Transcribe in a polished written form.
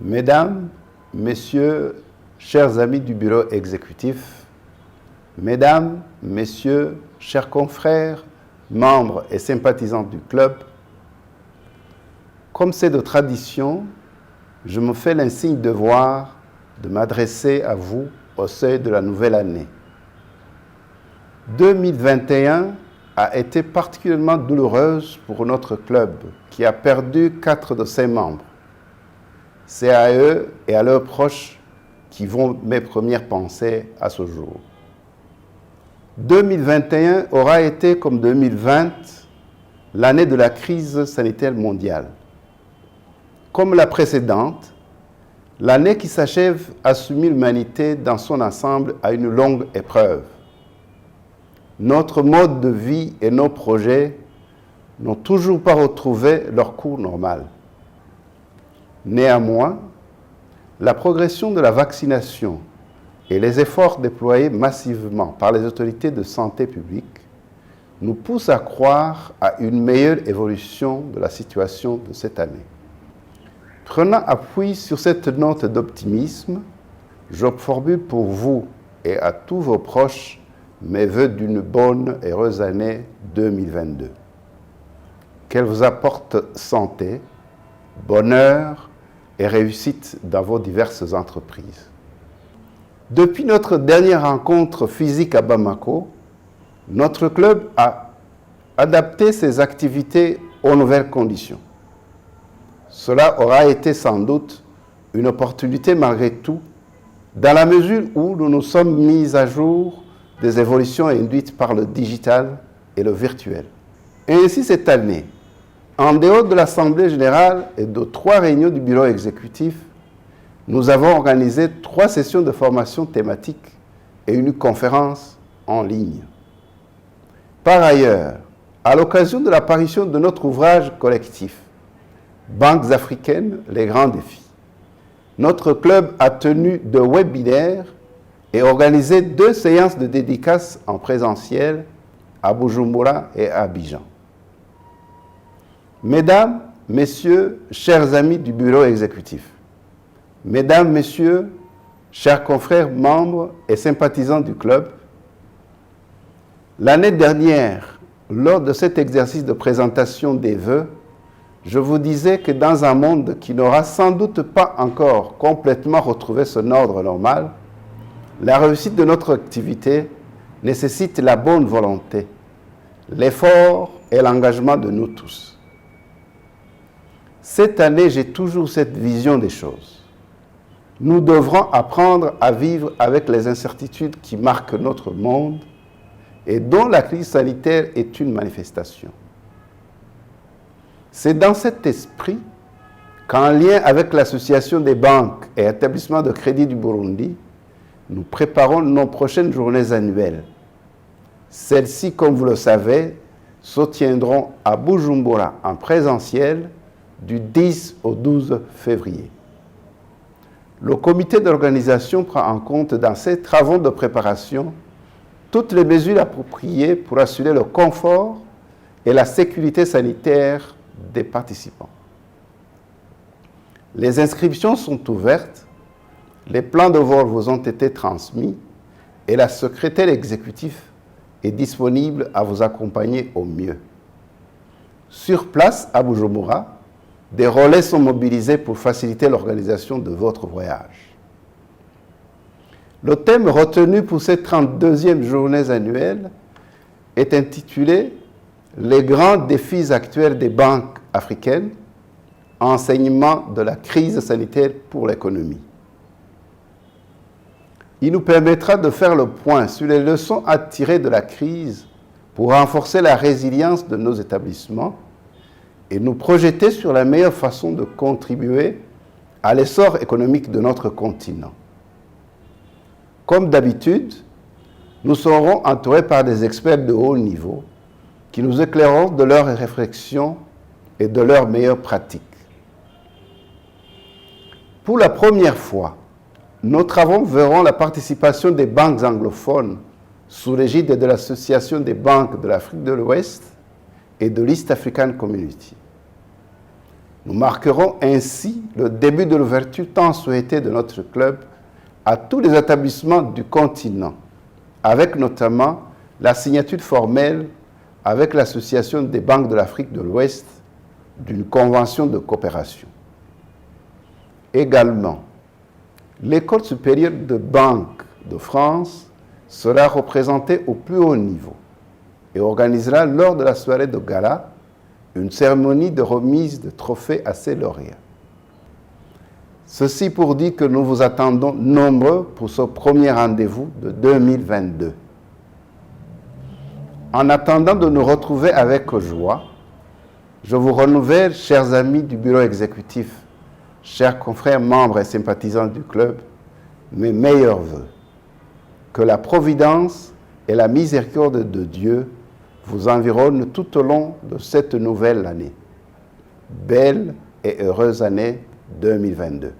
Mesdames, Messieurs, chers amis du bureau exécutif, Mesdames, Messieurs, chers confrères, membres et sympathisants du club, comme c'est de tradition, je me fais l'insigne devoir de m'adresser à vous au seuil de la nouvelle année. 2021 a été particulièrement douloureuse pour notre club qui a perdu 4 de ses membres. C'est à eux et à leurs proches qui vont mes premières pensées à ce jour. 2021 aura été, comme 2020, l'année de la crise sanitaire mondiale. Comme la précédente, l'année qui s'achève a soumis l'humanité dans son ensemble à une longue épreuve. Notre mode de vie et nos projets n'ont toujours pas retrouvé leur cours normal. Néanmoins, la progression de la vaccination et les efforts déployés massivement par les autorités de santé publique nous poussent à croire à une meilleure évolution de la situation de cette année. Prenant appui sur cette note d'optimisme, je formule pour vous et à tous vos proches mes vœux d'une bonne et heureuse année 2022. Qu'elle vous apporte santé, bonheur et réussite dans vos diverses entreprises. Depuis notre dernière rencontre physique à Bamako, notre club a adapté ses activités aux nouvelles conditions. Cela aura été sans doute une opportunité malgré tout, dans la mesure où nous nous sommes mis à jour des évolutions induites par le digital et le virtuel. Et ainsi cette année, en dehors de l'Assemblée générale et de 3 réunions du bureau exécutif, nous avons organisé 3 sessions de formation thématique et une conférence en ligne. Par ailleurs, à l'occasion de l'apparition de notre ouvrage collectif, Banques africaines, les grands défis, notre club a tenu 2 webinaires et organisé 2 séances de dédicaces en présentiel à Bujumbura et à Abidjan. Mesdames, Messieurs, chers amis du bureau exécutif, Mesdames, Messieurs, chers confrères, membres et sympathisants du club, l'année dernière, lors de cet exercice de présentation des vœux, je vous disais que dans un monde qui n'aura sans doute pas encore complètement retrouvé son ordre normal, la réussite de notre activité nécessite la bonne volonté, l'effort et l'engagement de nous tous. Cette année, j'ai toujours cette vision des choses. Nous devrons apprendre à vivre avec les incertitudes qui marquent notre monde et dont la crise sanitaire est une manifestation. C'est dans cet esprit qu'en lien avec l'Association des banques et établissements de crédit du Burundi, nous préparons nos prochaines journées annuelles. Celles-ci, comme vous le savez, se tiendront à Bujumbura en présentiel du 10 au 12 février. Le comité d'organisation prend en compte dans ses travaux de préparation toutes les mesures appropriées pour assurer le confort et la sécurité sanitaire des participants. Les inscriptions sont ouvertes, les plans de vol vous ont été transmis et la secrétaire exécutive est disponible à vous accompagner au mieux. Sur place à Bujumbura, des relais sont mobilisés pour faciliter l'organisation de votre voyage. Le thème retenu pour cette 32e journée annuelle est intitulé « Les grands défis actuels des banques africaines, enseignement de la crise sanitaire pour l'économie ». Il nous permettra de faire le point sur les leçons à tirer de la crise pour renforcer la résilience de nos établissements et nous projeter sur la meilleure façon de contribuer à l'essor économique de notre continent. Comme d'habitude, nous serons entourés par des experts de haut niveau qui nous éclaireront de leurs réflexions et de leurs meilleures pratiques. Pour la première fois, nos travaux verront la participation des banques anglophones sous l'égide de l'Association des banques de l'Afrique de l'Ouest et de l'East African Community. Nous marquerons ainsi le début de l'ouverture tant souhaitée de notre club à tous les établissements du continent, avec notamment la signature formelle avec l'Association des banques de l'Afrique de l'Ouest d'une convention de coopération. Également, l'École supérieure de banque de France sera représentée au plus haut niveau et organisera lors de la soirée de gala une cérémonie de remise de trophées à ses lauréats. Ceci pour dire que nous vous attendons nombreux pour ce premier rendez-vous de 2022. En attendant de nous retrouver avec joie, je vous renouvelle, chers amis du bureau exécutif, chers confrères membres et sympathisants du club, mes meilleurs vœux. Que la providence et la miséricorde de Dieu vous environnent tout au long de cette nouvelle année. Belle et heureuse année 2022.